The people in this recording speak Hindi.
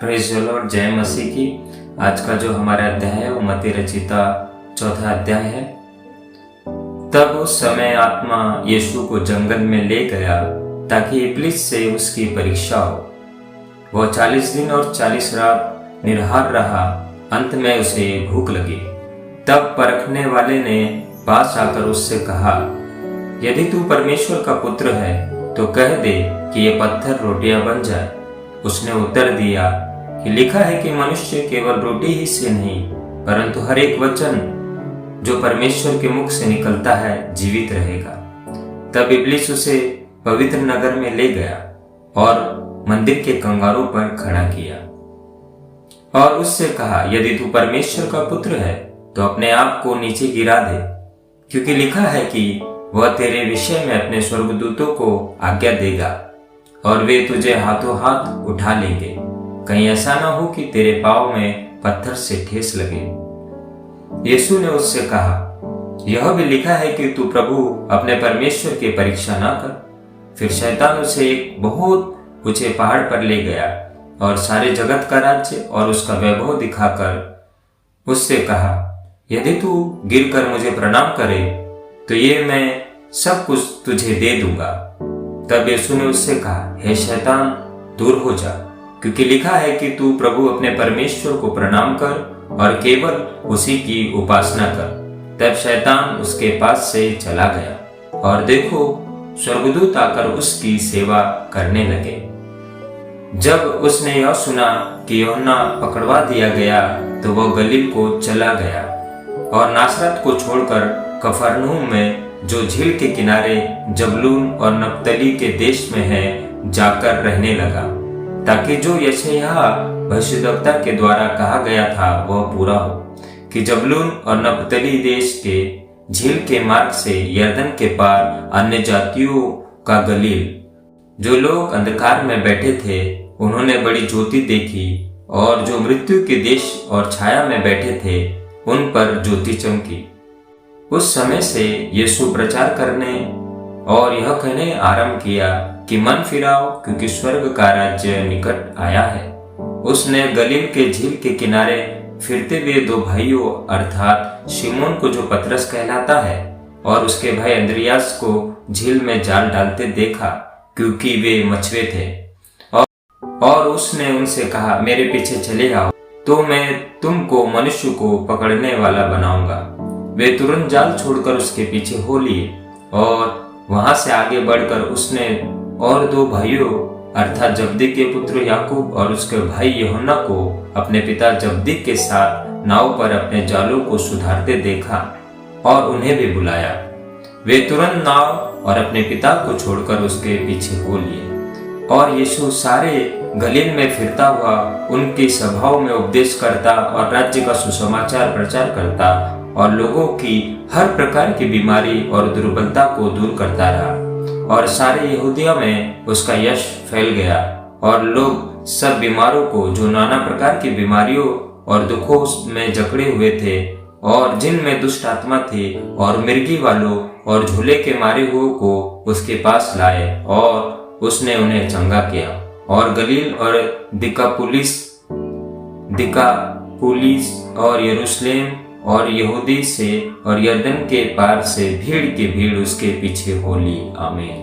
प्रेज़ द लॉर्ड, जय मसीह की। आज का जो हमारा अध्याय है वो मत्ती रचिता 4 अध्याय है। तब उस समय आत्मा यीशु को जंगल में ले गया ताकि इब्लीस से उसकी परीक्षा हो। वह 40 दिन और 40 रात निराहार रहा। अंत में उसे भूख लगी। तब परखने वाले ने पास आकर उससे कहा, यदि तू परमेश्वर का पुत्र है तो कह दे कि ये पत्थर रोटियां बन जाए। उसने उत्तर दिया कि लिखा है कि मनुष्य केवल रोटी ही से नहीं परंतु हर एक वचन जो परमेश्वर के मुख से निकलता है जीवित रहेगा। तब इब्लीस उसे पवित्र नगर में ले गया और मंदिर के कंगारों पर खड़ा किया और उससे कहा, यदि तू परमेश्वर का पुत्र है तो अपने आप को नीचे गिरा दे, क्योंकि लिखा है कि वह तेरे विषय में अपने स्वर्गदूतों को आज्ञा देगा और वे तुझे हाथों हाथ उठा लेंगे, कहीं ऐसा ना हो कि तेरे पाँव में पत्थर से ठेस लगे। यीशु ने उससे कहा, यह भी लिखा है कि तू प्रभु अपने परमेश्वर की परीक्षा ना कर। फिर शैतान उसे एक बहुत ऊंचे पहाड़ पर ले गया और सारे जगत का राज्य और उसका वैभव दिखाकर उससे कहा, यदि तू गिरकर मुझे प्रणाम करे तो ये मैं सब कुछ तुझे दे दूंगा। तब यीशु ने उससे कहा, हे शैतान, दूर हो जा, क्योंकि लिखा है कि तू प्रभु अपने परमेश्वर को प्रणाम कर और केवल उसी की उपासना कर। तब शैतान उसके पास से चला गया और देखो, स्वर्गदूत आकर उसकी सेवा करने लगे। जब उसने यह सुना कि यूहन्ना पकड़वा दिया गया तो वह गलील को चला गया और नासरत को छोड़कर कफरनहूम में जो झील के किनारे जबूलून और नप्तली के देश में है जाकर रहने लगा, ताकि जो यशायाह भविष्यद्वक्ता के द्वारा कहा गया था वह पूरा हो कि जबूलून और नप्तली देश के झील के मार्ग से यरदन के पार अन्य जातियों का गलील। जो लोग अंधकार में बैठे थे उन्होंने बड़ी ज्योति देखी, और जो मृत्यु के देश और छाया में बैठे थे उन पर ज्योति चमकी। उस समय से यीशु प्रचार करने और यह कहने आरंभ किया कि मन फिराओ, क्योंकि स्वर्ग का राज्य निकट आया है। उसने गलील के झील के किनारे फिरते हुए 2 भाइयों अर्थात शिमोन को जो पतरस कहलाता है और उसके भाई अंद्रियास को झील में जाल डालते देखा, क्योंकि वे मछुए थे। और उसने उनसे कहा, मेरे पीछे चले आओ तो मैं तुमको मनुष्य को पकड़ने वाला बनाऊंगा। वे तुरंत जाल छोड़कर उसके पीछे हो लिए और वहां से आगे बढ़कर उसने और 2 भाइयों अर्थात जब्दी के पुत्र याकूब और उसके भाई यूहन्ना को अपने पिता जब्दी के साथ नाव पर अपने जालों को सुधारते देखा और उन्हें भी बुलाया। वे तुरंत नाव और अपने पिता को छोड़कर उसके पीछे हो लिए। और यीशु सारे गलील में फिरता हुआ उनकी सभाओं में उपदेश करता और राज्य का सुसमाचार प्रचार करता और लोगों की हर प्रकार की बीमारी और दुर्बलता को दूर करता रहा। और सारे यहूदिया में उसका यश फैल गया और लोग सब बीमारों को, जो नाना प्रकार की बीमारियों और दुखों में जकड़े हुए थे और जिनमें दुष्ट आत्मा थी, और मिर्गी वालों और झूले के मारे हुए को उसके पास लाए और उसने उन्हें चंगा किया। और गलील और दिकापुलिस और यरूशलेम और यहूदी से और यरदन के पार से भीड़ की भीड़ उसके पीछे हो ली। आमीन।